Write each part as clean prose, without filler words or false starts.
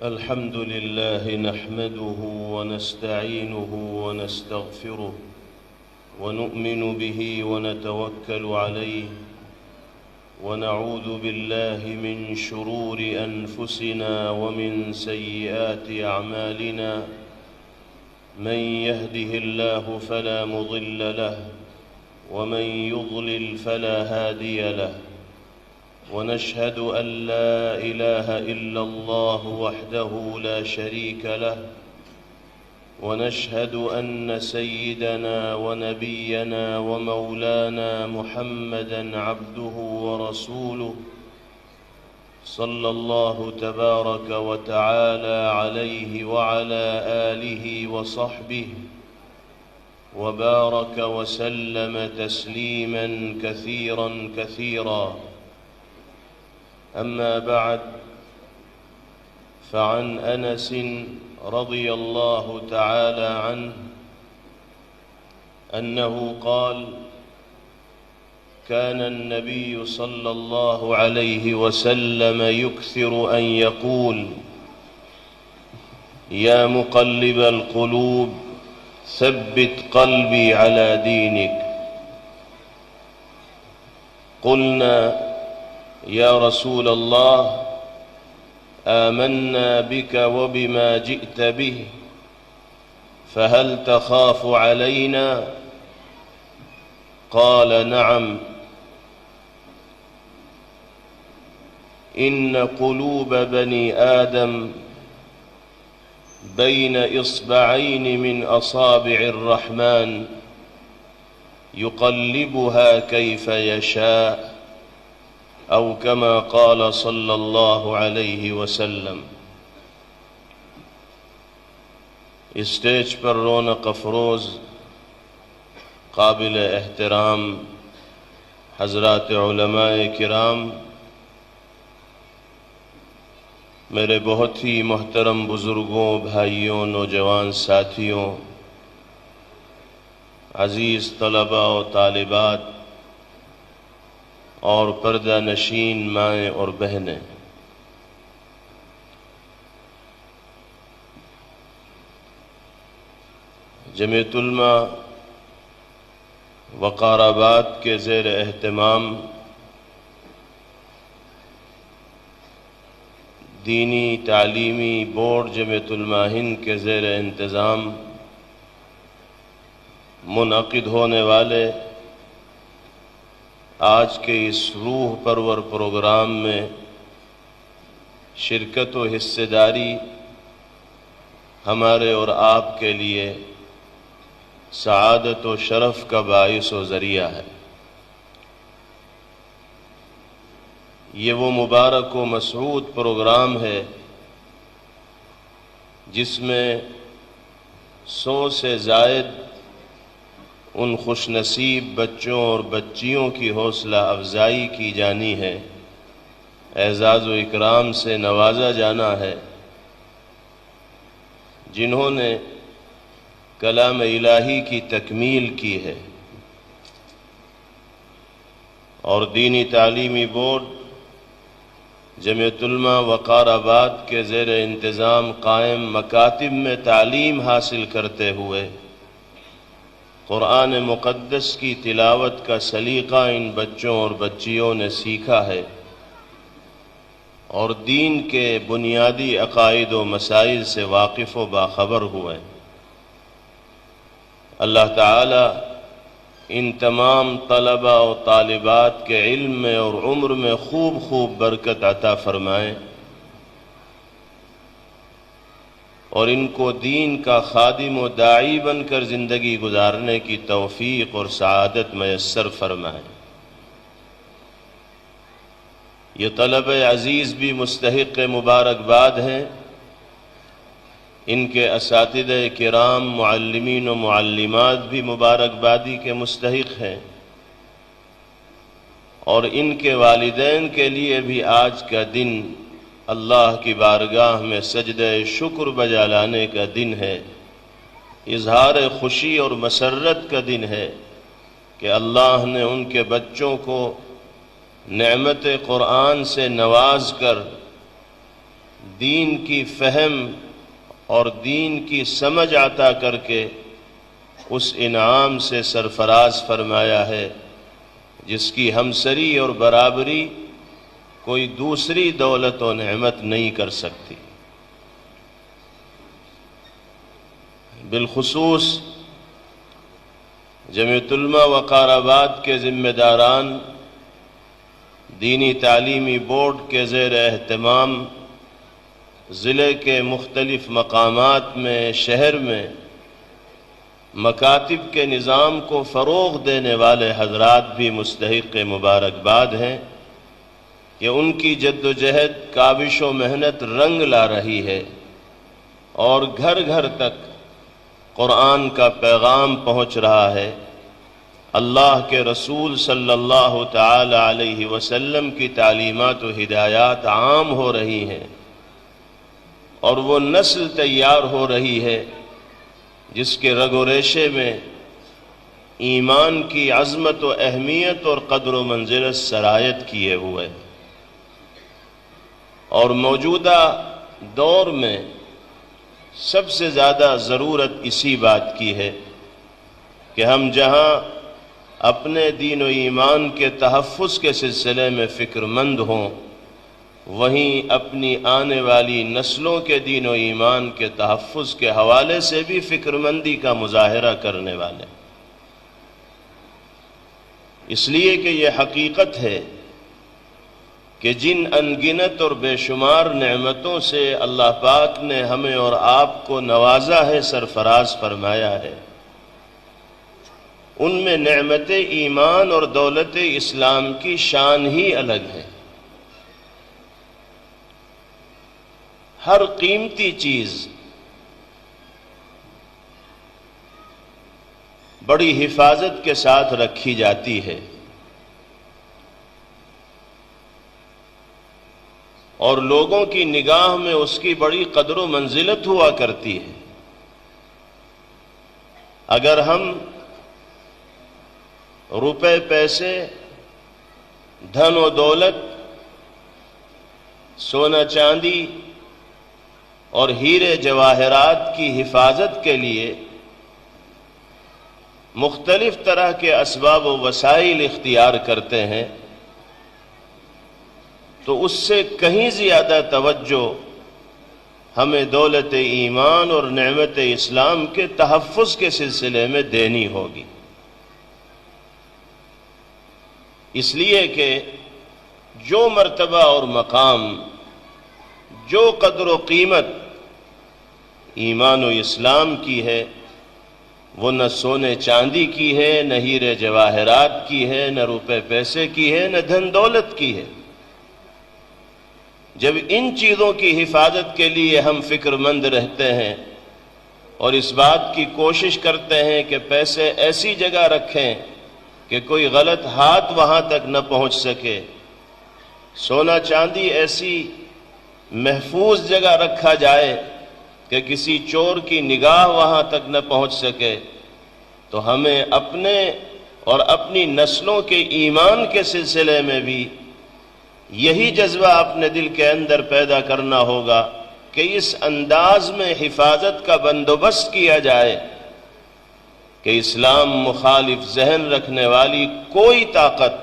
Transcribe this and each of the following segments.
الحمد لله نحمده ونستعينه ونستغفره ونؤمن به ونتوكل عليه ونعوذ بالله من شرور أنفسنا ومن سيئات أعمالنا من يهده الله فلا مضل له ومن يضلل فلا هادي له ونشهد أن لا إله إلا الله وحده لا شريك له ونشهد أن سيدنا ونبينا ومولانا محمدًا عبده ورسوله صلى الله تبارك وتعالى عليه وعلى آله وصحبه وبارك وسلم تسليمًا كثيرًا كثيرًا. أما بعد، فعن أنس رضي الله تعالى عنه أنه قال: كان النبي صلى الله عليه وسلم يكثر أن يقول: يا مقلب القلوب ثبت قلبي على دينك. قلنا: يا رسول الله، آمنا بك وبما جئت به، فهل تخاف علينا؟ قال: نعم، إن قلوب بني آدم بين إصبعين من أصابع الرحمن يقلبها كيف يشاء، أو كما قال صلى الله علیہ وسلم. اسٹیج پر رونق افروز قابل احترام حضرات علماء کرام، میرے بہت ہی محترم بزرگوں، بھائیوں، نوجوان ساتھیوں، عزیز طلباء و طالبات اور پردہ نشین مائیں اور بہنیں، جمعیت علماء وقار آباد کے زیر اہتمام دینی تعلیمی بورڈ جمعیت علماء ہند کے زیر انتظام منعقد ہونے والے آج کے اس روح پرور پروگرام میں شرکت و حصہ داری ہمارے اور آپ کے لیے سعادت و شرف کا باعث و ذریعہ ہے. یہ وہ مبارک و مسعود پروگرام ہے جس میں 100 سے زائد ان خوش نصیب بچوں اور بچیوں کی حوصلہ افزائی کی جانی ہے، اعزاز و اکرام سے نوازا جانا ہے، جنہوں نے کلام الہی کی تکمیل کی ہے اور دینی تعلیمی بورڈ جمعیت علماء وقار آباد کے زیر انتظام قائم مکاتب میں تعلیم حاصل کرتے ہوئے قرآن مقدس کی تلاوت کا سلیقہ ان بچوں اور بچیوں نے سیکھا ہے اور دین کے بنیادی عقائد و مسائل سے واقف و باخبر ہوئے. اللہ تعالی ان تمام طلباء و طالبات کے علم میں اور عمر میں خوب خوب برکت عطا فرمائے اور ان کو دین کا خادم و داعی بن کر زندگی گزارنے کی توفیق اور سعادت میسر فرمائے. یہ طلبہ عزیز بھی مستحق مبارکباد ہیں، ان کے اساتذہ کرام، معلمین و معلمات بھی مبارکبادی کے مستحق ہیں، اور ان کے والدین کے لیے بھی آج کا دن اللہ کی بارگاہ میں سجدہ شکر بجا لانے کا دن ہے، اظہار خوشی اور مسرت کا دن ہے کہ اللہ نے ان کے بچوں کو نعمت قرآن سے نواز کر دین کی فہم اور دین کی سمجھ عطا کر کے اس انعام سے سرفراز فرمایا ہے جس کی ہمسری اور برابری کوئی دوسری دولت و نعمت نہیں کر سکتی۔ بالخصوص جمعیت علماء وقار آباد کے ذمہ داران دینی تعلیمی بورڈ کے زیر اہتمام ضلع کے مختلف مقامات میں، شہر میں مکاتب کے نظام کو فروغ دینے والے حضرات بھی مستحق مبارکباد ہیں کہ ان کی جد و جہد، کاوش و محنت رنگ لا رہی ہے اور گھر گھر تک قرآن کا پیغام پہنچ رہا ہے، اللہ کے رسول صلی اللہ تعالی علیہ وسلم کی تعلیمات و ہدایات عام ہو رہی ہیں اور وہ نسل تیار ہو رہی ہے جس کے رگ و ریشے میں ایمان کی عظمت و اہمیت اور قدر و منزلت سرایت کیے ہوئے، اور موجودہ دور میں سب سے زیادہ ضرورت اسی بات کی ہے کہ ہم جہاں اپنے دین و ایمان کے تحفظ کے سلسلے میں فکر مند ہوں، وہیں اپنی آنے والی نسلوں کے دین و ایمان کے تحفظ کے حوالے سے بھی فکر مندی کا مظاہرہ کرنے والے، اس لیے کہ یہ حقیقت ہے کہ جن انگنت اور بے شمار نعمتوں سے اللہ پاک نے ہمیں اور آپ کو نوازا ہے، سرفراز فرمایا ہے، ان میں نعمت ایمان اور دولت اسلام کی شان ہی الگ ہے۔ ہر قیمتی چیز بڑی حفاظت کے ساتھ رکھی جاتی ہے اور لوگوں کی نگاہ میں اس کی بڑی قدر و منزلت ہوا کرتی ہے۔ اگر ہم روپے پیسے، دھن و دولت، سونا چاندی اور ہیرے جواہرات کی حفاظت کے لیے مختلف طرح کے اسباب و وسائل اختیار کرتے ہیں تو اس سے کہیں زیادہ توجہ ہمیں دولت ایمان اور نعمت اسلام کے تحفظ کے سلسلے میں دینی ہوگی، اس لیے کہ جو مرتبہ اور مقام، جو قدر و قیمت ایمان و اسلام کی ہے، وہ نہ سونے چاندی کی ہے، نہ ہیرے جواہرات کی ہے، نہ روپے پیسے کی ہے، نہ دھن دولت کی ہے۔ جب ان چیزوں کی حفاظت کے لیے ہم فکر مند رہتے ہیں اور اس بات کی کوشش کرتے ہیں کہ پیسے ایسی جگہ رکھیں کہ کوئی غلط ہاتھ وہاں تک نہ پہنچ سکے، سونا چاندی ایسی محفوظ جگہ رکھا جائے کہ کسی چور کی نگاہ وہاں تک نہ پہنچ سکے، تو ہمیں اپنے اور اپنی نسلوں کے ایمان کے سلسلے میں بھی یہی جذبہ اپنے دل کے اندر پیدا کرنا ہوگا کہ اس انداز میں حفاظت کا بندوبست کیا جائے کہ اسلام مخالف ذہن رکھنے والی کوئی طاقت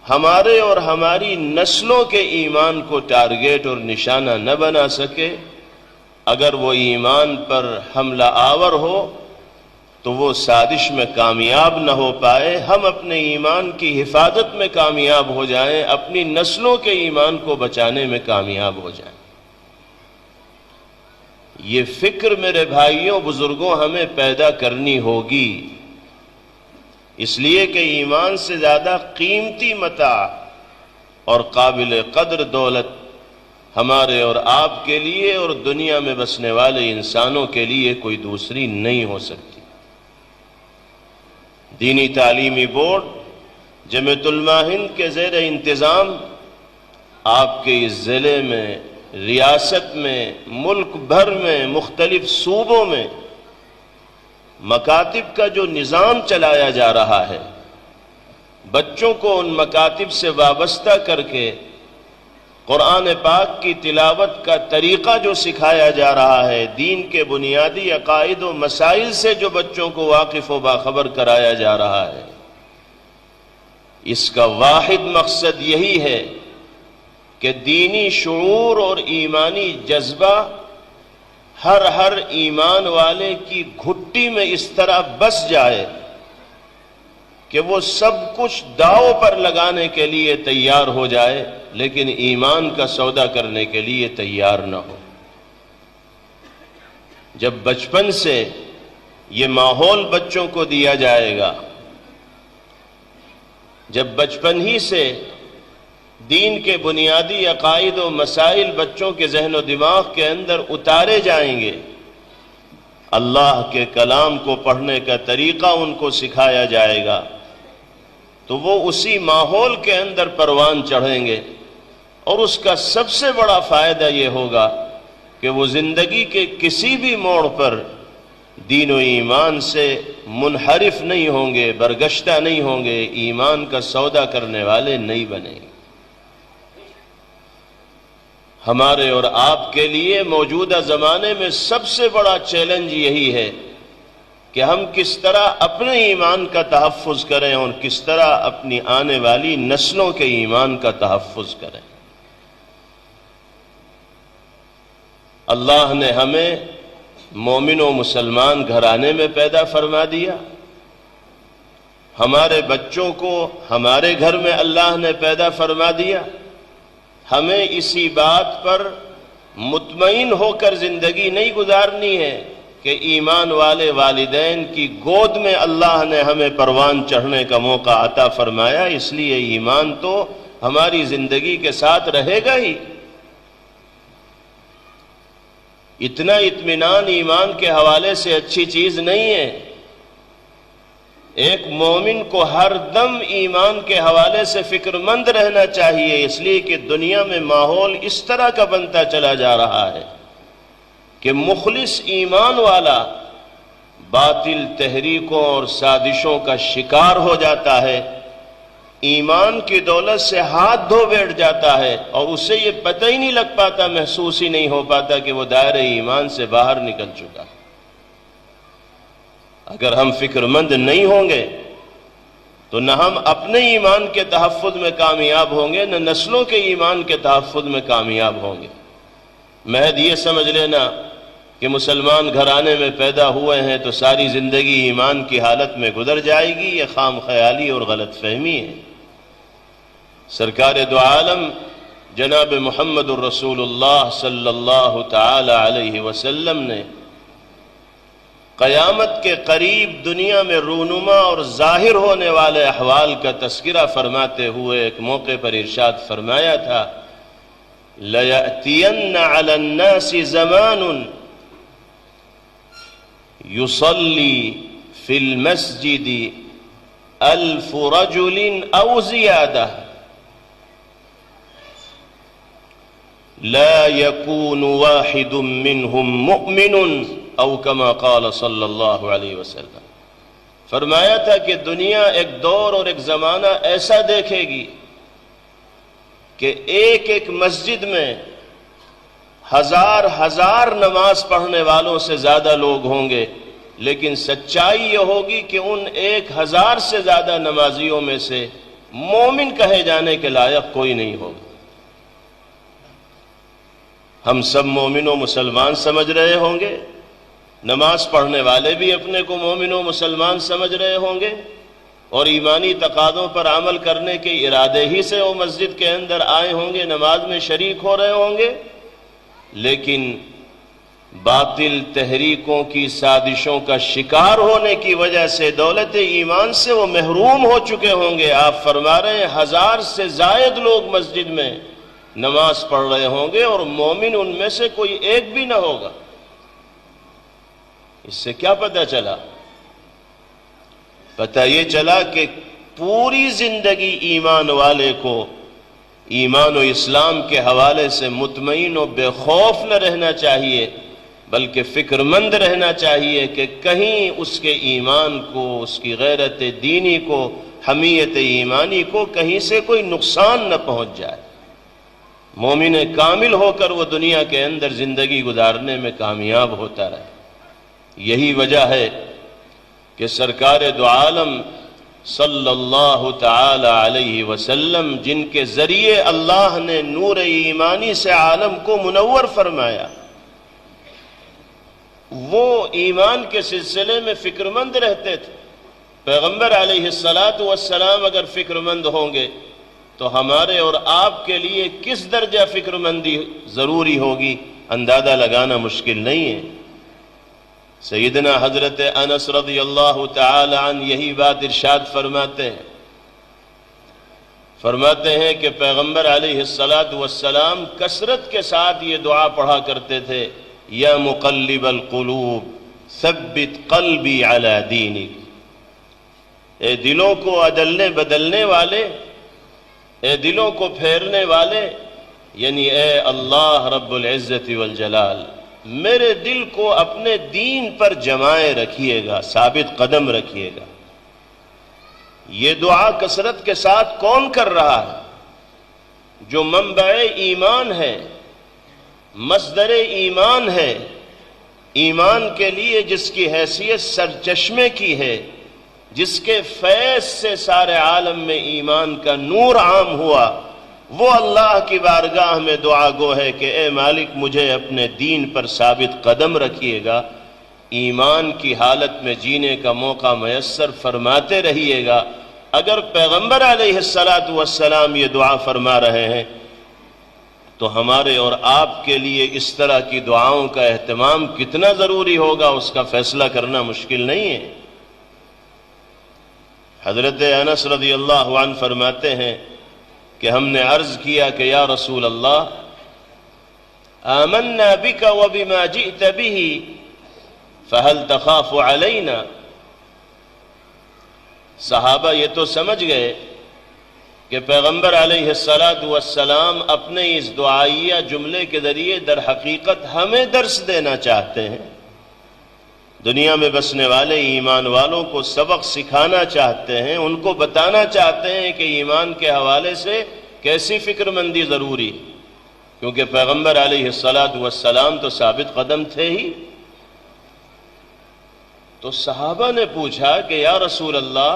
ہمارے اور ہماری نسلوں کے ایمان کو ٹارگیٹ اور نشانہ نہ بنا سکے۔ اگر وہ ایمان پر حملہ آور ہو تو وہ سازش میں کامیاب نہ ہو پائے، ہم اپنے ایمان کی حفاظت میں کامیاب ہو جائیں، اپنی نسلوں کے ایمان کو بچانے میں کامیاب ہو جائیں۔ یہ فکر میرے بھائیوں بزرگوں ہمیں پیدا کرنی ہوگی، اس لیے کہ ایمان سے زیادہ قیمتی متاع اور قابل قدر دولت ہمارے اور آپ کے لیے اور دنیا میں بسنے والے انسانوں کے لیے کوئی دوسری نہیں ہو سکتی۔ دینی تعلیمی بورڈ جمعیت علماء ہند کے زیر انتظام آپ کے اس ضلع میں، ریاست میں، ملک بھر میں، مختلف صوبوں میں مکاتب کا جو نظام چلایا جا رہا ہے، بچوں کو ان مکاتب سے وابستہ کر کے قرآن پاک کی تلاوت کا طریقہ جو سکھایا جا رہا ہے، دین کے بنیادی عقائد و مسائل سے جو بچوں کو واقف و باخبر کرایا جا رہا ہے، اس کا واحد مقصد یہی ہے کہ دینی شعور اور ایمانی جذبہ ہر ایمان والے کی گھٹی میں اس طرح بس جائے کہ وہ سب کچھ داؤ پر لگانے کے لیے تیار ہو جائے، لیکن ایمان کا سودا کرنے کے لیے تیار نہ ہو۔ جب بچپن سے یہ ماحول بچوں کو دیا جائے گا، جب بچپن ہی سے دین کے بنیادی عقائد و مسائل بچوں کے ذہن و دماغ کے اندر اتارے جائیں گے، اللہ کے کلام کو پڑھنے کا طریقہ ان کو سکھایا جائے گا، تو وہ اسی ماحول کے اندر پروان چڑھیں گے، اور اس کا سب سے بڑا فائدہ یہ ہوگا کہ وہ زندگی کے کسی بھی موڑ پر دین و ایمان سے منحرف نہیں ہوں گے، برگشتہ نہیں ہوں گے، ایمان کا سودا کرنے والے نہیں بنیں گے۔ ہمارے اور آپ کے لیے موجودہ زمانے میں سب سے بڑا چیلنج یہی ہے کہ ہم کس طرح اپنے ایمان کا تحفظ کریں اور کس طرح اپنی آنے والی نسلوں کے ایمان کا تحفظ کریں۔ اللہ نے ہمیں مومن و مسلمان گھرانے میں پیدا فرما دیا، ہمارے بچوں کو ہمارے گھر میں اللہ نے پیدا فرما دیا، ہمیں اسی بات پر مطمئن ہو کر زندگی نہیں گزارنی ہے کہ ایمان والے والدین کی گود میں اللہ نے ہمیں پروان چڑھنے کا موقع عطا فرمایا، اس لیے ایمان تو ہماری زندگی کے ساتھ رہے گا ہی۔ اتنا اطمینان ایمان کے حوالے سے اچھی چیز نہیں ہے۔ ایک مومن کو ہر دم ایمان کے حوالے سے فکر مند رہنا چاہیے، اس لیے کہ دنیا میں ماحول اس طرح کا بنتا چلا جا رہا ہے کہ مخلص ایمان والا باطل تحریکوں اور سازشوں کا شکار ہو جاتا ہے، ایمان کی دولت سے ہاتھ دھو بیٹھ جاتا ہے، اور اسے یہ پتہ ہی نہیں لگ پاتا، محسوس ہی نہیں ہو پاتا کہ وہ دائرہ ایمان سے باہر نکل چکا۔ اگر ہم فکر مند نہیں ہوں گے تو نہ ہم اپنے ایمان کے تحفظ میں کامیاب ہوں گے، نہ نسلوں کے ایمان کے تحفظ میں کامیاب ہوں گے۔ محض یہ سمجھ لینا کہ مسلمان گھرانے میں پیدا ہوئے ہیں تو ساری زندگی ایمان کی حالت میں گزر جائے گی، یہ خام خیالی اور غلط فہمی ہے۔ سرکار دو عالم جناب محمد الرسول اللہ صلی اللہ تعالی علیہ وسلم نے قیامت کے قریب دنیا میں رونما اور ظاہر ہونے والے احوال کا تذکرہ فرماتے ہوئے ایک موقع پر ارشاد فرمایا تھا، لَيَأْتِيَنَّ عَلَى النَّاسِ زَمَانٌ يُصَلِّي فِي الْمَسْجِدِ أَلْفُ رَجُلٍ أَوْ زِيَادَةٍ لَا يَكُونُ وَاحِدٌ مِّنْهُمْ مُؤْمِنٌ او کما قال صلی اللہ علیہ وسلم۔ فرمایا تھا کہ دنیا ایک دور اور ایک زمانہ ایسا دیکھے گی کہ ایک ایک مسجد میں ہزار نماز پڑھنے والوں سے زیادہ لوگ ہوں گے، لیکن سچائی یہ ہوگی کہ ان 1000 سے زیادہ نمازیوں میں سے مومن کہے جانے کے لائق کوئی نہیں ہوگا۔ ہم سب مومن و مسلمان سمجھ رہے ہوں گے، نماز پڑھنے والے بھی اپنے کو مومن و مسلمان سمجھ رہے ہوں گے، اور ایمانی تقاضوں پر عمل کرنے کے ارادے ہی سے وہ مسجد کے اندر آئے ہوں گے، نماز میں شریک ہو رہے ہوں گے، لیکن باطل تحریکوں کی سازشوں کا شکار ہونے کی وجہ سے دولت ایمان سے وہ محروم ہو چکے ہوں گے۔ آپ فرما رہے ہیں 1000 سے زائد لوگ مسجد میں نماز پڑھ رہے ہوں گے اور مومن ان میں سے کوئی ایک بھی نہ ہوگا۔ اس سے کیا پتہ چلا؟ پتہ یہ چلا کہ پوری زندگی ایمان والے کو ایمان و اسلام کے حوالے سے مطمئن و بے خوف نہ رہنا چاہیے، بلکہ فکر مند رہنا چاہیے کہ کہیں اس کے ایمان کو، اس کی غیرت دینی کو، حمیت ایمانی کو کہیں سے کوئی نقصان نہ پہنچ جائے۔ مومن کامل ہو کر وہ دنیا کے اندر زندگی گزارنے میں کامیاب ہوتا رہے۔ یہی وجہ ہے کہ سرکار دو عالم صلی اللہ تعالی علیہ وسلم، جن کے ذریعے اللہ نے نور ایمانی سے عالم کو منور فرمایا، وہ ایمان کے سلسلے میں فکر مند رہتے تھے۔ پیغمبر علیہ السلام اگر فکر مند ہوں گے تو ہمارے اور آپ کے لیے کس درجہ فکر مندی ضروری ہوگی، اندازہ لگانا مشکل نہیں ہے۔ سیدنا حضرت انس رضی اللہ تعالی عنہ یہی بات ارشاد فرماتے ہیں کہ پیغمبر علیہ السلام کثرت کے ساتھ یہ دعا پڑھا کرتے تھے، یا مقلب القلوب ثبت قلبی علی دینک، اے دلوں کو عدلنے بدلنے والے، اے دلوں کو پھیرنے والے، یعنی اے اللہ رب العزت والجلال، میرے دل کو اپنے دین پر جمائے رکھیے گا، ثابت قدم رکھیے گا۔ یہ دعا کثرت کے ساتھ کون کر رہا ہے؟ جو منبع ایمان ہے، مصدر ایمان ہے، ایمان کے لیے جس کی حیثیت سرچشمے کی ہے، جس کے فیض سے سارے عالم میں ایمان کا نور عام ہوا، وہ اللہ کی بارگاہ میں دعا گو ہے کہ اے مالک مجھے اپنے دین پر ثابت قدم رکھیے گا، ایمان کی حالت میں جینے کا موقع میسر فرماتے رہیے گا۔ اگر پیغمبر علیہ السلام یہ دعا فرما رہے ہیں تو ہمارے اور آپ کے لیے اس طرح کی دعاؤں کا اہتمام کتنا ضروری ہوگا، اس کا فیصلہ کرنا مشکل نہیں ہے۔ حضرت انس رضی اللہ عنہ فرماتے ہیں کہ ہم نے عرض کیا کہ یا رسول اللہ، آمنا بک وبما جئت به فهل تخاف علینا۔ صحابہ یہ تو سمجھ گئے کہ پیغمبر علیہ السلام اپنے اس دعائیہ جملے کے ذریعے در حقیقت ہمیں درس دینا چاہتے ہیں، دنیا میں بسنے والے ایمان والوں کو سبق سکھانا چاہتے ہیں، ان کو بتانا چاہتے ہیں کہ ایمان کے حوالے سے کیسی فکر مندی ضروری ہے، کیونکہ پیغمبر علیہ السلام تو ثابت قدم تھے ہی۔ تو صحابہ نے پوچھا کہ یا رسول اللہ،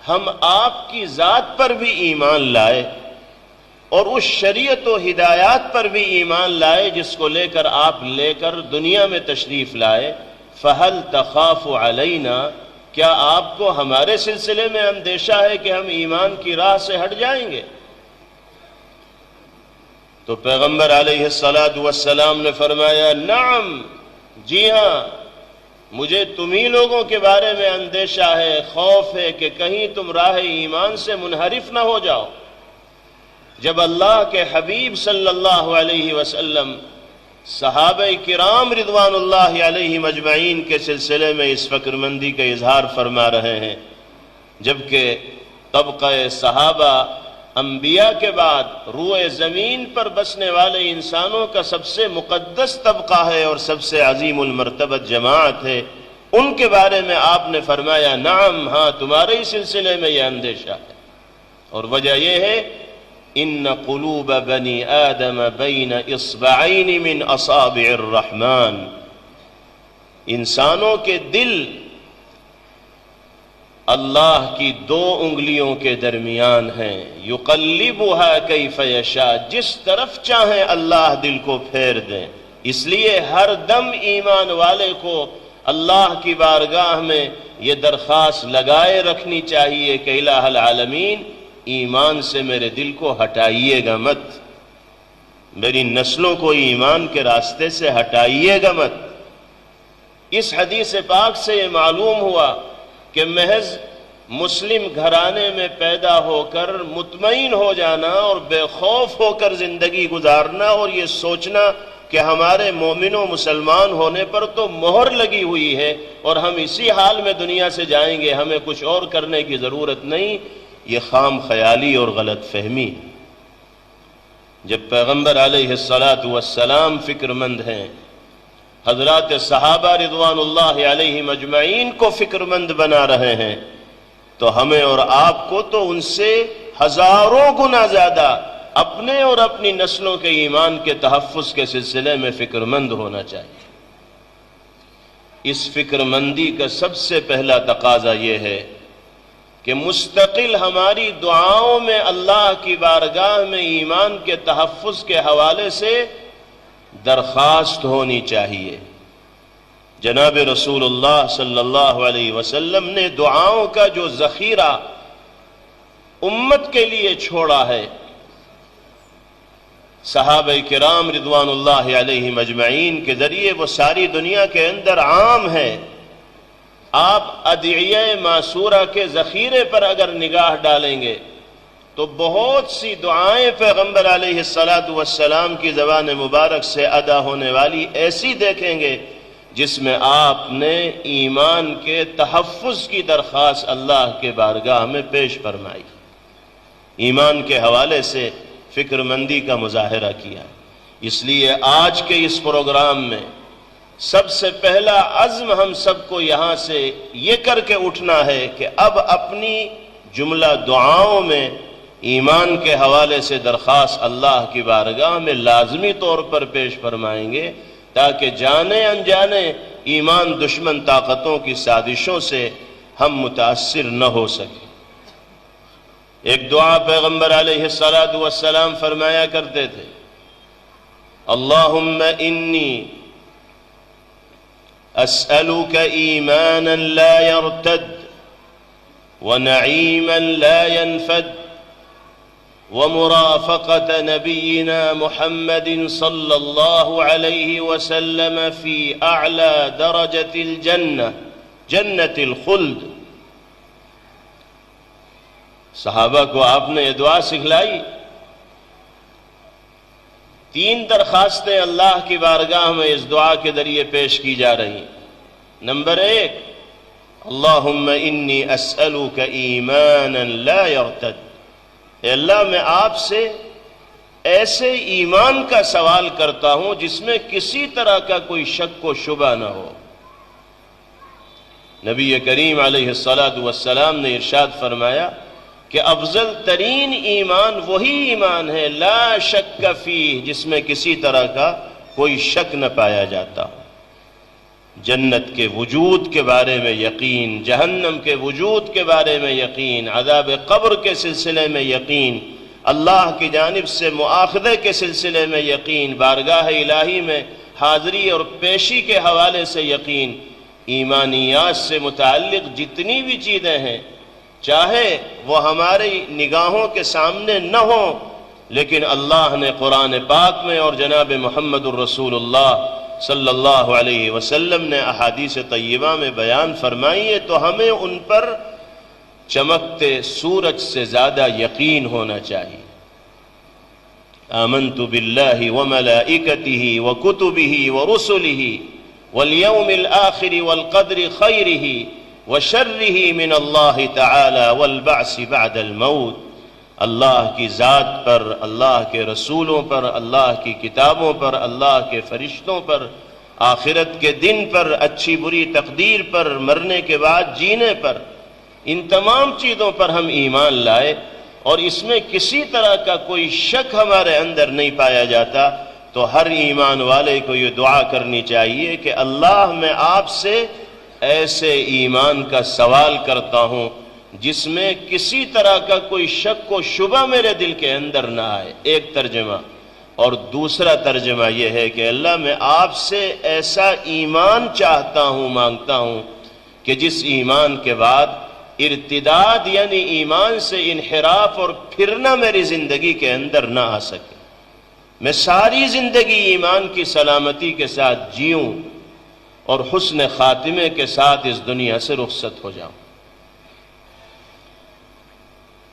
ہم آپ کی ذات پر بھی ایمان لائے اور اس شریعت و ہدایات پر بھی ایمان لائے جس کو لے کر دنیا میں تشریف لائے، فَهَلْ تَخَافُ عَلَيْنَا، کیا آپ کو ہمارے سلسلے میں اندیشہ ہے کہ ہم ایمان کی راہ سے ہٹ جائیں گے؟ تو پیغمبر علیہ السلام نے فرمایا، نعم، جی ہاں، مجھے تمہیں لوگوں کے بارے میں اندیشہ ہے، خوف ہے کہ کہیں تم راہ ایمان سے منحرف نہ ہو جاؤ۔ جب اللہ کے حبیب صلی اللہ علیہ وسلم صحابہ کرام رضوان اللہ علیہ مجمعین کے سلسلے میں اس فکر مندی کا اظہار فرما رہے ہیں، جبکہ طبقہ صحابہ انبیاء کے بعد روئے زمین پر بسنے والے انسانوں کا سب سے مقدس طبقہ ہے اور سب سے عظیم المرتبت جماعت ہے، ان کے بارے میں آپ نے فرمایا، نعم، ہاں، تمہارے ہی سلسلے میں یہ اندیشہ ہے۔ اور وجہ یہ ہے، ان قلوب بنی آدم بین اصبعین من اصابع الرحمن، انسانوں کے دل اللہ کی 2 انگلیوں کے درمیان ہیں، یقلبها کیف یشاء، جس طرف چاہیں اللہ دل کو پھیر دیں۔ اس لیے ہر دم ایمان والے کو اللہ کی بارگاہ میں یہ درخواست لگائے رکھنی چاہیے کہ الہ العالمین، ایمان سے میرے دل کو ہٹائیے گا مت، میری نسلوں کو ایمان کے راستے سے ہٹائیے گا مت۔ اس حدیث پاک سے یہ معلوم ہوا کہ محض مسلم گھرانے میں پیدا ہو کر مطمئن ہو جانا اور بے خوف ہو کر زندگی گزارنا اور یہ سوچنا کہ ہمارے مومن و مسلمان ہونے پر تو مہر لگی ہوئی ہے اور ہم اسی حال میں دنیا سے جائیں گے، ہمیں کچھ اور کرنے کی ضرورت نہیں، یہ خام خیالی اور غلط فہمی۔ جب پیغمبر علیہ السلام فکر مند ہیں، حضرات صحابہ رضوان اللہ علیہ مجمعین کو فکر مند بنا رہے ہیں، تو ہمیں اور آپ کو تو ان سے ہزاروں گنا زیادہ اپنے اور اپنی نسلوں کے ایمان کے تحفظ کے سلسلے میں فکر مند ہونا چاہیے۔ اس فکر مندی کا سب سے پہلا تقاضا یہ ہے کہ مستقل ہماری دعاؤں میں اللہ کی بارگاہ میں ایمان کے تحفظ کے حوالے سے درخواست ہونی چاہیے۔ جناب رسول اللہ صلی اللہ علیہ وسلم نے دعاؤں کا جو ذخیرہ امت کے لیے چھوڑا ہے، صحابہ کرام رضوان اللہ علیہم اجمعین کے ذریعے وہ ساری دنیا کے اندر عام ہے۔ آپ ادعیہ معصورہ کے ذخیرے پر اگر نگاہ ڈالیں گے تو بہت سی دعائیں پیغمبر علیہ السلام کی زبان مبارک سے ادا ہونے والی ایسی دیکھیں گے جس میں آپ نے ایمان کے تحفظ کی درخواست اللہ کے بارگاہ میں پیش فرمائی، ایمان کے حوالے سے فکر مندی کا مظاہرہ کیا۔ اس لیے آج کے اس پروگرام میں سب سے پہلا عزم ہم سب کو یہاں سے یہ کر کے اٹھنا ہے کہ اب اپنی جملہ دعاؤں میں ایمان کے حوالے سے درخواست اللہ کی بارگاہ میں لازمی طور پر پیش فرمائیں گے، تاکہ جانے انجانے ایمان دشمن طاقتوں کی سازشوں سے ہم متاثر نہ ہو سکیں۔ ایک دعا پیغمبر علیہ السلام فرمایا کرتے تھے، اللہم انی اسألک ایمانا لا یرتد ونعیما لا ینفد ومرافقت نبینا محمد صلی اللہ علیہ وسلم فی اعلی درجۃ الجنہ جنت الخلد۔ صحابہ کو آپ نے یہ دعا سکھلائی۔ 3 درخواستیں اللہ کی بارگاہ میں اس دعا کے ذریعے پیش کی جا رہی ہیں۔ نمبر 1، اللہم انی اسألک ایمانا لا یرتد، اے اللہ میں آپ سے ایسے ایمان کا سوال کرتا ہوں جس میں کسی طرح کا کوئی شک و شبہ نہ ہو۔ نبی کریم علیہ السلام نے ارشاد فرمایا کہ افضل ترین ایمان وہی ایمان ہے لا شک فیہ، جس میں کسی طرح کا کوئی شک نہ پایا جاتا۔ جنت کے وجود کے بارے میں یقین، جہنم کے وجود کے بارے میں یقین، عذاب قبر کے سلسلے میں یقین، اللہ کی جانب سے مؤاخذے کے سلسلے میں یقین، بارگاہ الہی میں حاضری اور پیشی کے حوالے سے یقین، ایمانیات سے متعلق جتنی بھی چیزیں ہیں چاہے وہ ہماری نگاہوں کے سامنے نہ ہوں، لیکن اللہ نے قرآن پاک میں اور جناب محمد الرسول اللہ صلی اللہ علیہ وسلم نے احادیث طیبہ میں بیان فرمائی ہے، تو ہمیں ان پر چمکتے سورج سے زیادہ یقین ہونا چاہیے۔ آمنت باللہ وملائکتہ وکتبہ ورسلہ والیوم الآخر والقدر خیرہ وشرہ من اللہ تعالی والبعث بعد الموت۔ اللہ کی ذات پر، اللہ کے رسولوں پر، اللہ کی کتابوں پر، اللہ کے فرشتوں پر، آخرت کے دن پر، اچھی بری تقدیر پر، مرنے کے بعد جینے پر، ان تمام چیزوں پر ہم ایمان لائے اور اس میں کسی طرح کا کوئی شک ہمارے اندر نہیں پایا جاتا، تو ہر ایمان والے کو یہ دعا کرنی چاہیے کہ اللہ میں آپ سے ایسے ایمان کا سوال کرتا ہوں جس میں کسی طرح کا کوئی شک و شبہ میرے دل کے اندر نہ آئے، ایک ترجمہ۔ اور دوسرا ترجمہ یہ ہے کہ اللہ میں آپ سے ایسا ایمان چاہتا ہوں، مانگتا ہوں کہ جس ایمان کے بعد ارتداد یعنی ایمان سے انحراف اور پھرنا میری زندگی کے اندر نہ آ سکے، میں ساری زندگی ایمان کی سلامتی کے ساتھ جیوں اور حسن خاتمے کے ساتھ اس دنیا سے رخصت ہو جاؤں۔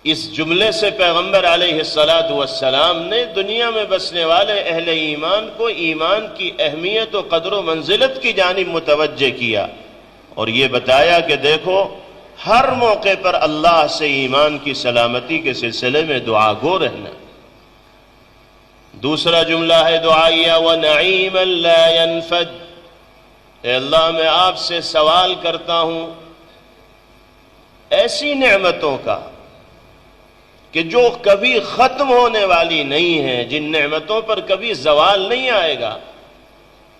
اس جملے سے پیغمبر علیہ السلام نے دنیا میں بسنے والے اہل ایمان کو ایمان کی اہمیت و قدر و منزلت کی جانب متوجہ کیا اور یہ بتایا کہ دیکھو ہر موقع پر اللہ سے ایمان کی سلامتی کے سلسلے میں دعا گو رہنا۔ دوسرا جملہ ہے دعائیہ وَنَعِيمًا لَا يَنْفَدْ، اے اللہ میں آپ سے سوال کرتا ہوں ایسی نعمتوں کا کہ جو کبھی ختم ہونے والی نہیں ہیں، جن نعمتوں پر کبھی زوال نہیں آئے گا،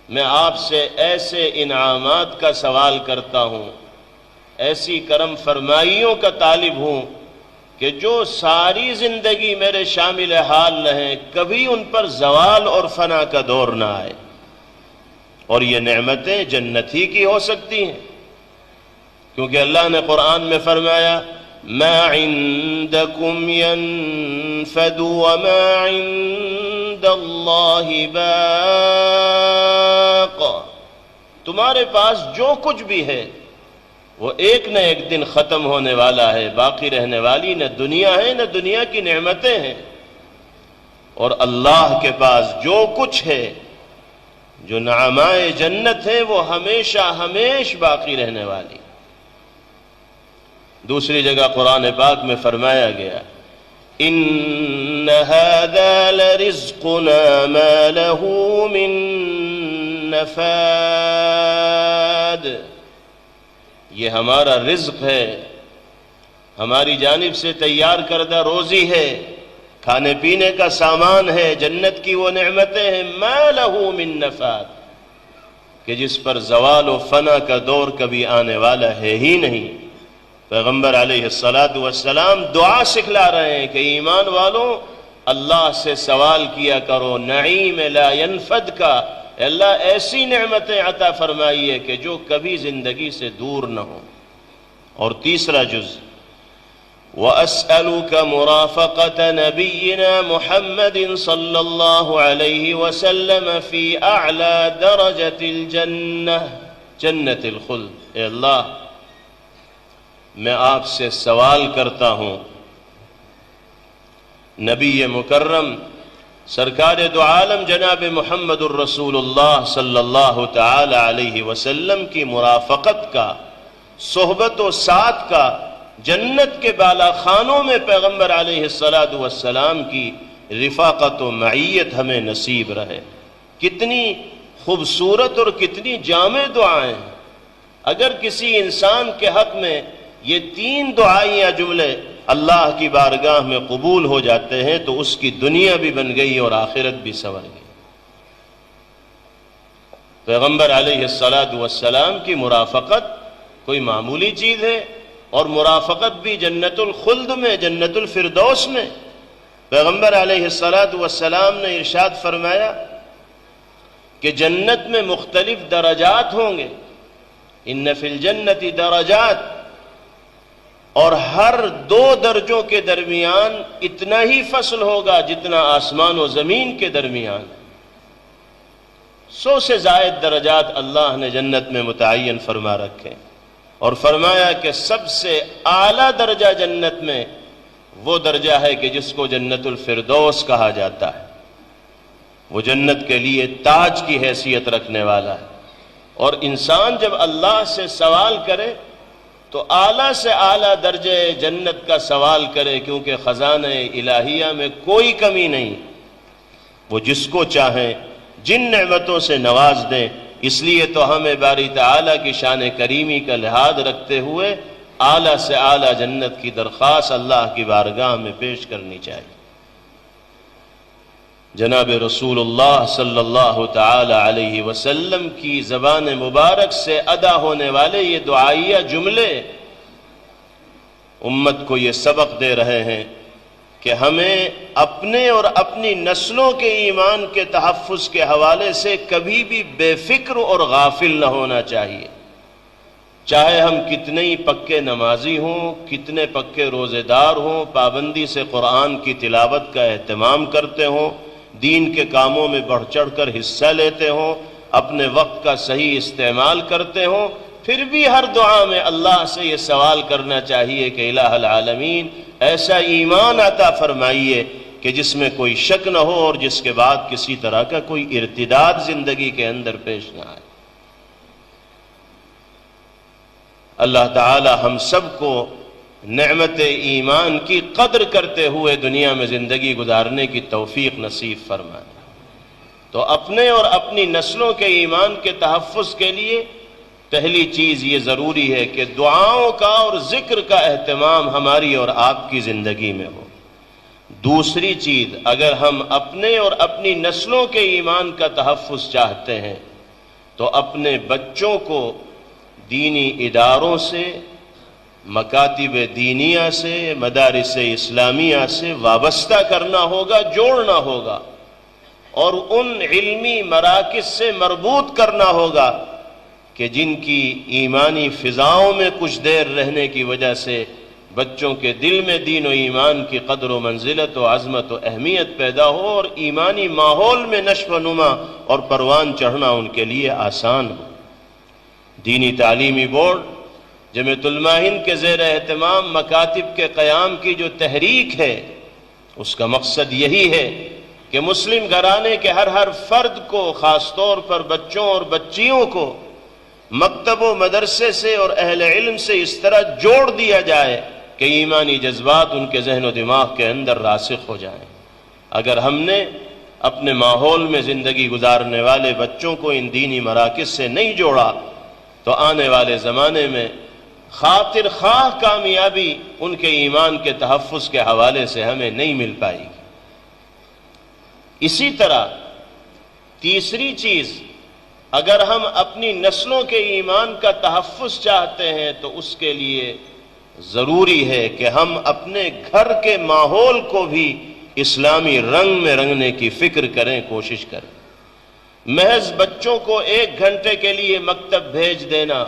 میں آپ سے ایسے انعامات کا سوال کرتا ہوں، ایسی کرم فرمائیوں کا طالب ہوں کہ جو ساری زندگی میرے شامل حال رہیں، کبھی ان پر زوال اور فنا کا دور نہ آئے۔ اور یہ نعمتیں جنت ہی کی ہو سکتی ہیں، کیونکہ اللہ نے قرآن میں فرمایا ما عندکم ینفد وما عند اللہ باق، تمہارے پاس جو کچھ بھی ہے وہ ایک نہ ایک دن ختم ہونے والا ہے، باقی رہنے والی نہ دنیا ہے نہ دنیا کی نعمتیں ہیں، اور اللہ کے پاس جو کچھ ہے، جو نعمائے جنت ہے، وہ ہمیشہ ہمیش باقی رہنے والی۔ دوسری جگہ قرآن پاک میں فرمایا گیا ان هذا لرزقنا ما له من نفاد، یہ ہمارا رزق ہے، ہماری جانب سے تیار کردہ روزی ہے، کھانے پینے کا سامان ہے، جنت کی وہ نعمتیں ہیں، ما له من نفاد، کہ جس پر زوال و فنا کا دور کبھی آنے والا ہے ہی نہیں۔ پیغمبر علیہ السلام دعا سکھلا رہے ہیں کہ ایمان والوں اللہ سے سوال کیا کرو نعیم لا ینفد کا، اے اللہ ایسی نعمتیں عطا فرمائیے کہ جو کبھی زندگی سے دور نہ ہو۔ اور تیسرا جز وَأَسْأَلُكَ مُرَافَقَةَ نَبِيِّنَا مُحَمَّدٍ صلی اللہ علیہ وسلم فی اعلی درجۃ الجنہ جنت الخلد، اے اللہ میں آپ سے سوال کرتا ہوں نبی مکرم سرکار دو عالم جناب محمد الرسول اللہ صلی اللہ تعالی علیہ وسلم کی مرافقت کا، صحبت و ساتھ کا، جنت کے بالا خانوں میں پیغمبر علیہ السلام کی رفاقت و معیت ہمیں نصیب رہے۔ کتنی خوبصورت اور کتنی جامع دعائیں ہیں۔ اگر کسی انسان کے حق میں یہ تین دعائیاں جملے اللہ کی بارگاہ میں قبول ہو جاتے ہیں تو اس کی دنیا بھی بن گئی اور آخرت بھی سنور گئی۔ پیغمبر علیہ السلام کی مرافقت کوئی معمولی چیز ہے، اور مرافقت بھی جنت الخلد میں، جنت الفردوس میں۔ پیغمبر علیہ السلام نے ارشاد فرمایا کہ جنت میں مختلف درجات ہوں گے، ان فی الجنت درجات، اور ہر دو درجوں کے درمیان اتنا ہی فصل ہوگا جتنا آسمان و زمین کے درمیان۔ 100 سے زائد درجات اللہ نے جنت میں متعین فرما رکھے، اور فرمایا کہ سب سے اعلیٰ درجہ جنت میں وہ درجہ ہے کہ جس کو جنت الفردوس کہا جاتا ہے، وہ جنت کے لیے تاج کی حیثیت رکھنے والا ہے۔ اور انسان جب اللہ سے سوال کرے تو اعلیٰ سے اعلیٰ درجے جنت کا سوال کرے، کیونکہ خزانہ الہیہ میں کوئی کمی نہیں، وہ جس کو چاہیں جن نعمتوں سے نواز دیں۔ اس لیے تو ہمیں باری تعالیٰ کی شان کریمی کا لحاظ رکھتے ہوئے اعلیٰ سے اعلیٰ جنت کی درخواست اللہ کی بارگاہ میں پیش کرنی چاہیے۔ جناب رسول اللہ صلی اللہ تعالی علیہ وسلم کی زبان مبارک سے ادا ہونے والے یہ دعائیہ جملے امت کو یہ سبق دے رہے ہیں کہ ہمیں اپنے اور اپنی نسلوں کے ایمان کے تحفظ کے حوالے سے کبھی بھی بے فکر اور غافل نہ ہونا چاہیے۔ چاہے ہم کتنے ہی پکے نمازی ہوں، کتنے پکے روزے دار ہوں، پابندی سے قرآن کی تلاوت کا اہتمام کرتے ہوں، دین کے کاموں میں بڑھ چڑھ کر حصہ لیتے ہوں، اپنے وقت کا صحیح استعمال کرتے ہوں، پھر بھی ہر دعا میں اللہ سے یہ سوال کرنا چاہیے کہ الہ العالمین ایسا ایمان عطا فرمائیے کہ جس میں کوئی شک نہ ہو اور جس کے بعد کسی طرح کا کوئی ارتداد زندگی کے اندر پیش نہ آئے۔ اللہ تعالی ہم سب کو نعمت ایمان کی قدر کرتے ہوئے دنیا میں زندگی گزارنے کی توفیق نصیب فرمائے۔ تو اپنے اور اپنی نسلوں کے ایمان کے تحفظ کے لیے پہلی چیز یہ ضروری ہے کہ دعاؤں کا اور ذکر کا اہتمام ہماری اور آپ کی زندگی میں ہو۔ دوسری چیز، اگر ہم اپنے اور اپنی نسلوں کے ایمان کا تحفظ چاہتے ہیں تو اپنے بچوں کو دینی اداروں سے، مکاتب دینیہ سے، مدارس اسلامیہ سے وابستہ کرنا ہوگا، جوڑنا ہوگا، اور ان علمی مراکز سے مربوط کرنا ہوگا کہ جن کی ایمانی فضاؤں میں کچھ دیر رہنے کی وجہ سے بچوں کے دل میں دین و ایمان کی قدر و منزلت و عظمت و اہمیت پیدا ہو، اور ایمانی ماحول میں نشو و نما اور پروان چڑھنا ان کے لیے آسان ہو۔ دینی تعلیمی بورڈ جمعیت علماء ہند کے زیر اہتمام مکاتب کے قیام کی جو تحریک ہے، اس کا مقصد یہی ہے کہ مسلم گھرانے کے ہر فرد کو، خاص طور پر بچوں اور بچیوں کو، مکتب و مدرسے سے اور اہل علم سے اس طرح جوڑ دیا جائے کہ ایمانی جذبات ان کے ذہن و دماغ کے اندر راسخ ہو جائیں۔ اگر ہم نے اپنے ماحول میں زندگی گزارنے والے بچوں کو ان دینی مراکز سے نہیں جوڑا تو آنے والے زمانے میں خاطر خواہ کامیابی ان کے ایمان کے تحفظ کے حوالے سے ہمیں نہیں مل پائے گی۔ اسی طرح تیسری چیز، اگر ہم اپنی نسلوں کے ایمان کا تحفظ چاہتے ہیں تو اس کے لیے ضروری ہے کہ ہم اپنے گھر کے ماحول کو بھی اسلامی رنگ میں رنگنے کی فکر کریں، کوشش کریں۔ محض بچوں کو 1 گھنٹے کے لیے مکتب بھیج دینا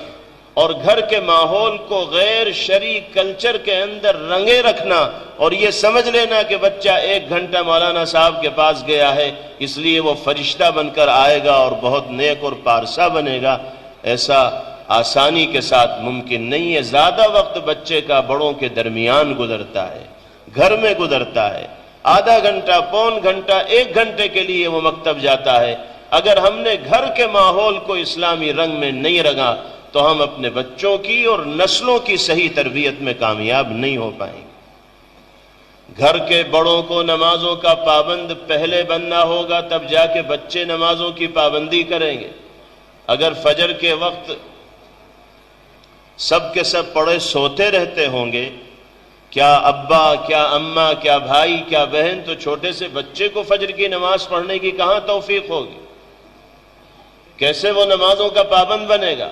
اور گھر کے ماحول کو غیر شرعی کلچر کے اندر رنگے رکھنا اور یہ سمجھ لینا کہ بچہ 1 گھنٹہ مولانا صاحب کے پاس گیا ہے اس لیے وہ فرشتہ بن کر آئے گا اور بہت نیک اور پارسا بنے گا، ایسا آسانی کے ساتھ ممکن نہیں ہے۔ زیادہ وقت بچے کا بڑوں کے درمیان گزرتا ہے، گھر میں گزرتا ہے، آدھا گھنٹہ، پون گھنٹہ، 1 گھنٹے کے لیے وہ مکتب جاتا ہے۔ اگر ہم نے گھر کے ماحول کو اسلامی رنگ میں نہیں رنگا تو ہم اپنے بچوں کی اور نسلوں کی صحیح تربیت میں کامیاب نہیں ہو پائیں گے۔ گھر کے بڑوں کو نمازوں کا پابند پہلے بننا ہوگا، تب جا کے بچے نمازوں کی پابندی کریں گے۔ اگر فجر کے وقت سب کے سب پڑے سوتے رہتے ہوں گے، کیا ابا، کیا اماں، کیا بھائی، کیا بہن، تو چھوٹے سے بچے کو فجر کی نماز پڑھنے کی کہاں توفیق ہوگی؟ کیسے وہ نمازوں کا پابند بنے گا؟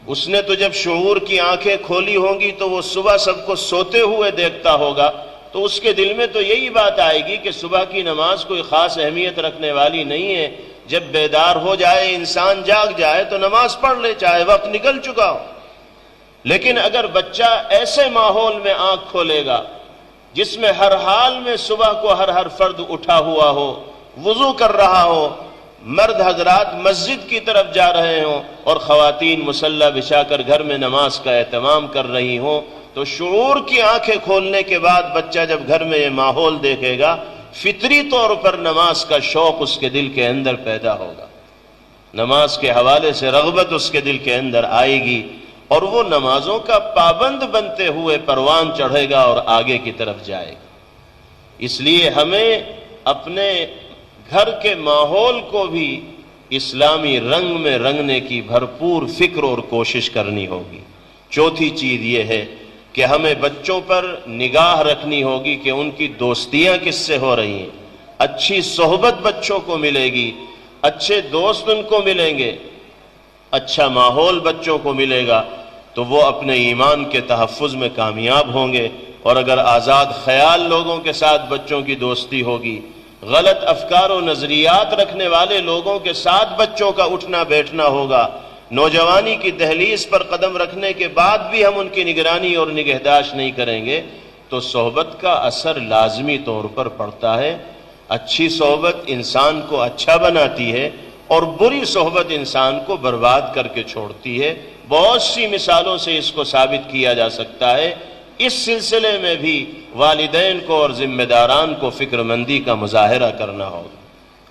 اس نے تو جب شعور کی آنکھیں کھولی ہوں گی تو وہ صبح سب کو سوتے ہوئے دیکھتا ہوگا، تو اس کے دل میں تو یہی بات آئے گی کہ صبح کی نماز کوئی خاص اہمیت رکھنے والی نہیں ہے۔ جب بیدار ہو جائے، انسان جاگ جائے تو نماز پڑھ لے، چاہے وقت نکل چکا ہو۔ لیکن اگر بچہ ایسے ماحول میں آنکھ کھولے گا جس میں ہر حال میں صبح کو ہر فرد اٹھا ہوا ہو، وضو کر رہا ہو، مرد حضرات مسجد کی طرف جا رہے ہوں اور خواتین مصلی بچھا کر گھر میں نماز کا اہتمام کر رہی ہوں، تو شعور کی آنکھیں کھولنے کے بعد بچہ جب گھر میں یہ ماحول دیکھے گا، فطری طور پر نماز کا شوق اس کے دل کے اندر پیدا ہوگا، نماز کے حوالے سے رغبت اس کے دل کے اندر آئے گی اور وہ نمازوں کا پابند بنتے ہوئے پروان چڑھے گا اور آگے کی طرف جائے گا۔ اس لیے ہمیں اپنے گھر کے ماحول کو بھی اسلامی رنگ میں رنگنے کی بھرپور فکر اور کوشش کرنی ہوگی۔ چوتھی چیز یہ ہے کہ ہمیں بچوں پر نگاہ رکھنی ہوگی کہ ان کی دوستیاں کس سے ہو رہی ہیں۔ اچھی صحبت بچوں کو ملے گی، اچھے دوست ان کو ملیں گے، اچھا ماحول بچوں کو ملے گا تو وہ اپنے ایمان کے تحفظ میں کامیاب ہوں گے۔ اور اگر آزاد خیال لوگوں کے ساتھ بچوں کی دوستی ہوگی، غلط افکار و نظریات رکھنے والے لوگوں کے ساتھ بچوں کا اٹھنا بیٹھنا ہوگا، نوجوانی کی دہلیز پر قدم رکھنے کے بعد بھی ہم ان کی نگرانی اور نگہداشت نہیں کریں گے تو صحبت کا اثر لازمی طور پر پڑتا ہے۔ اچھی صحبت انسان کو اچھا بناتی ہے اور بری صحبت انسان کو برباد کر کے چھوڑتی ہے۔ بہت سی مثالوں سے اس کو ثابت کیا جا سکتا ہے۔ اس سلسلے میں بھی والدین کو اور ذمہ داران کو فکر مندی کا مظاہرہ کرنا ہوگا۔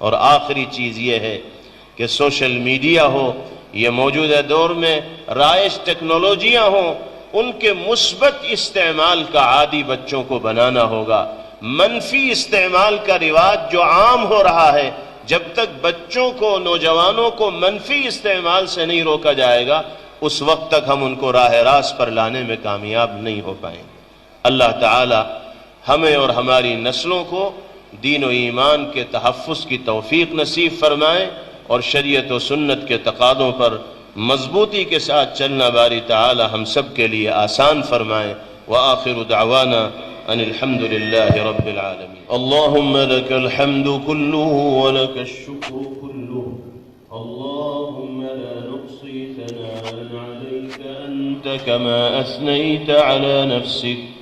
اور آخری چیز یہ ہے کہ سوشل میڈیا ہو، یہ موجودہ دور میں رائج ٹیکنالوجیاں ہوں، ان کے مثبت استعمال کا عادی بچوں کو بنانا ہوگا۔ منفی استعمال کا رواج جو عام ہو رہا ہے، جب تک بچوں کو، نوجوانوں کو منفی استعمال سے نہیں روکا جائے گا، اس وقت تک ہم ان کو راہ راست پر لانے میں کامیاب نہیں ہو پائیں۔ اللہ تعالی ہمیں اور ہماری نسلوں کو دین و ایمان کے تحفظ کی توفیق نصیب فرمائے اور شریعت و سنت کے تقاضوں پر مضبوطی کے ساتھ چلنا باری تعالی ہم سب کے لیے آسان فرمائے۔ وآخر دعوانا ان الحمد للہ رب العالمین۔ اللہم لک الحمد کلہ ولک الشکر کلہ، اللہم لا نحصی ثناء علیک انت کما اثنیت علی نفسک،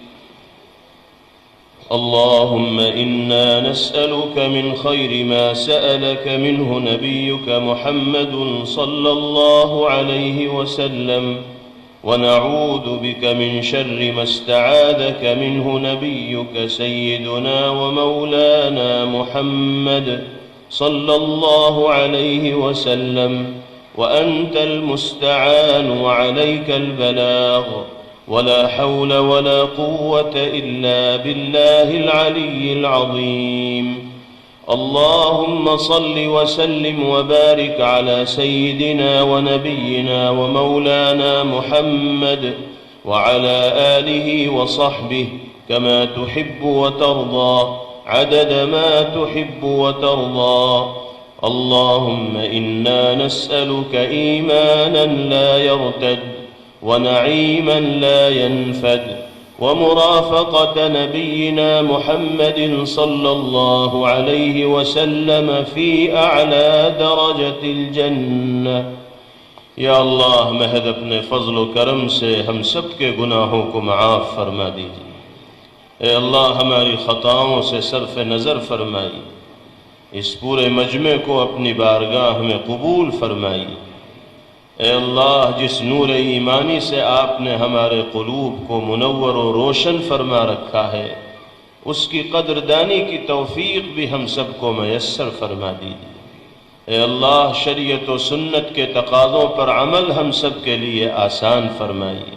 اللهم إنا نسألك من خير ما سألك منه نبيك محمد صلى الله عليه وسلم، ونعوذ بك من شر ما استعاذك منه نبيك سيدنا ومولانا محمد صلى الله عليه وسلم، وأنت المستعان وعليك البلاغ، ولا حول ولا قوة إلا بالله العلي العظيم۔ اللهم صل وسلم وبارك على سيدنا ونبينا ومولانا محمد وعلى آله وصحبه كما تحب وترضى عدد ما تحب وترضى۔ اللهم إنا نسألك إيمانا لا يرتد، ونعيما لا ينفد، ومرافقة نبينا محمد صلى الله عليه وسلم في أعلى درجة الجنة۔ یا اللہ محض اپنے فضل و کرم سے ہم سب کے گناہوں کو معاف فرما دیجیے۔ اے اللہ ہماری خطاؤں سے صرف نظر فرمائی، اس پورے مجمع کو اپنی بارگاہ میں قبول فرمائی۔ اے اللہ جس نور ایمانی سے آپ نے ہمارے قلوب کو منور و روشن فرما رکھا ہے، اس کی قدردانی کی توفیق بھی ہم سب کو میسر فرما دیجیے۔ اے اللہ شریعت و سنت کے تقاضوں پر عمل ہم سب کے لیے آسان فرمائیے۔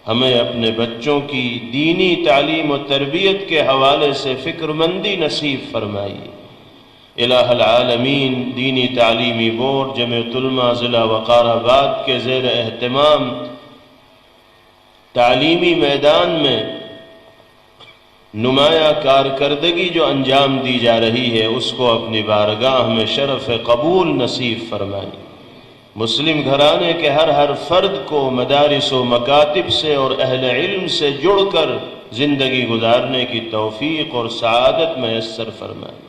ہمیں اپنے بچوں کی دینی تعلیم و تربیت کے حوالے سے فکر مندی نصیب فرمائیے۔ الہ العالمین دینی تعلیمی بورڈ جمعیت علماء ضلع وقار آباد کے زیر اہتمام تعلیمی میدان میں نمایاں کارکردگی جو انجام دی جا رہی ہے، اس کو اپنی بارگاہ میں شرف قبول نصیب فرمائیے۔ مسلم گھرانے کے ہر فرد کو مدارس و مکاتب سے اور اہل علم سے جڑ کر زندگی گزارنے کی توفیق اور سعادت میسر فرمائیے۔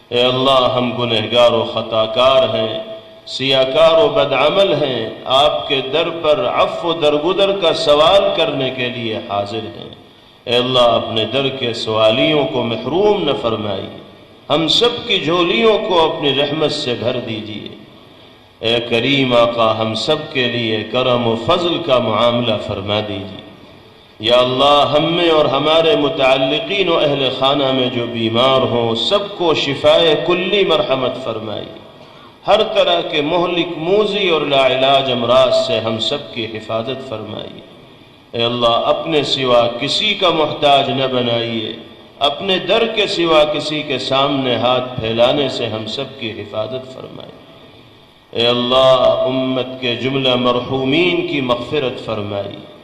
اے اللہ ہم گنہگار و خطاکار ہیں، سیاکار و بدعمل ہیں، آپ کے در پر عفو و درگزر کا سوال کرنے کے لیے حاضر ہیں۔ اے اللہ اپنے در کے سوالیوں کو محروم نہ فرمائیے، ہم سب کی جھولیوں کو اپنی رحمت سے بھر دیجیے۔ اے کریم آقا ہم سب کے لیے کرم و فضل کا معاملہ فرما دیجیے۔ یا اللہ ہم میں اور ہمارے متعلقین و اہل خانہ میں جو بیمار ہوں سب کو شفائے کلی مرحمت فرمائیے۔ ہر طرح کے مہلک موذی اور لا علاج امراض سے ہم سب کی حفاظت فرمائیے۔ اے اللہ اپنے سوا کسی کا محتاج نہ بنائیے، اپنے در کے سوا کسی کے سامنے ہاتھ پھیلانے سے ہم سب کی حفاظت فرمائیے۔ اے اللہ امت کے جملہ مرحومین کی مغفرت فرمائیے۔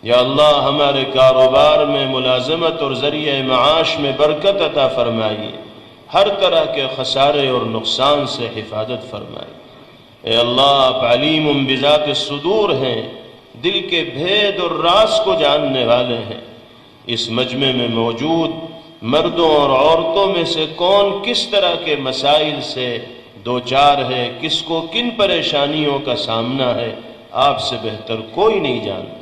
یا اللہ ہمارے کاروبار میں ملازمت اور ذریعہ معاش میں برکت عطا فرمائیے، ہر طرح کے خسارے اور نقصان سے حفاظت فرمائیے۔ اے اللہ آپ علیم بذات الصدور ہیں، دل کے بھید اور راز کو جاننے والے ہیں۔ اس مجمع میں موجود مردوں اور عورتوں میں سے کون کس طرح کے مسائل سے دوچار ہے، کس کو کن پریشانیوں کا سامنا ہے، آپ سے بہتر کوئی نہیں جانتا۔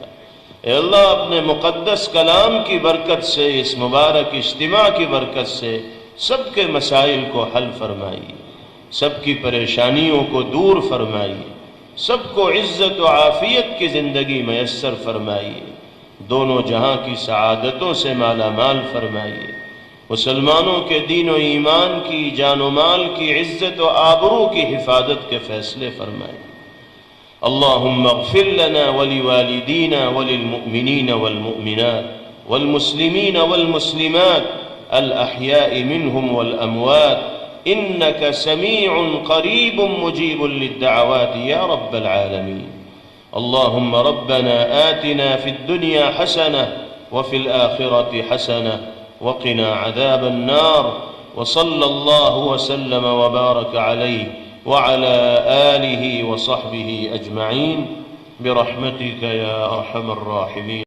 اے اللہ اپنے مقدس کلام کی برکت سے، اس مبارک اجتماع کی برکت سے سب کے مسائل کو حل فرمائیے، سب کی پریشانیوں کو دور فرمائیے، سب کو عزت و عافیت کی زندگی میسر فرمائیے، دونوں جہاں کی سعادتوں سے مالا مال فرمائیے، مسلمانوں کے دین و ایمان کی، جان و مال کی، عزت و آبرو کی حفاظت کے فیصلے فرمائیے۔ اللهم اغفر لنا ولوالدينا وللمؤمنين والمؤمنات والمسلمين والمسلمات الأحياء منهم والأموات إنك سميع قريب مجيب للدعوات يا رب العالمين۔ اللهم ربنا آتنا في الدنيا حسنة وفي الآخرة حسنة وقنا عذاب النار. وصلى الله وسلم وبارك عليه وعلى آله وصحبه أجمعين برحمتك يا أرحم الراحمين.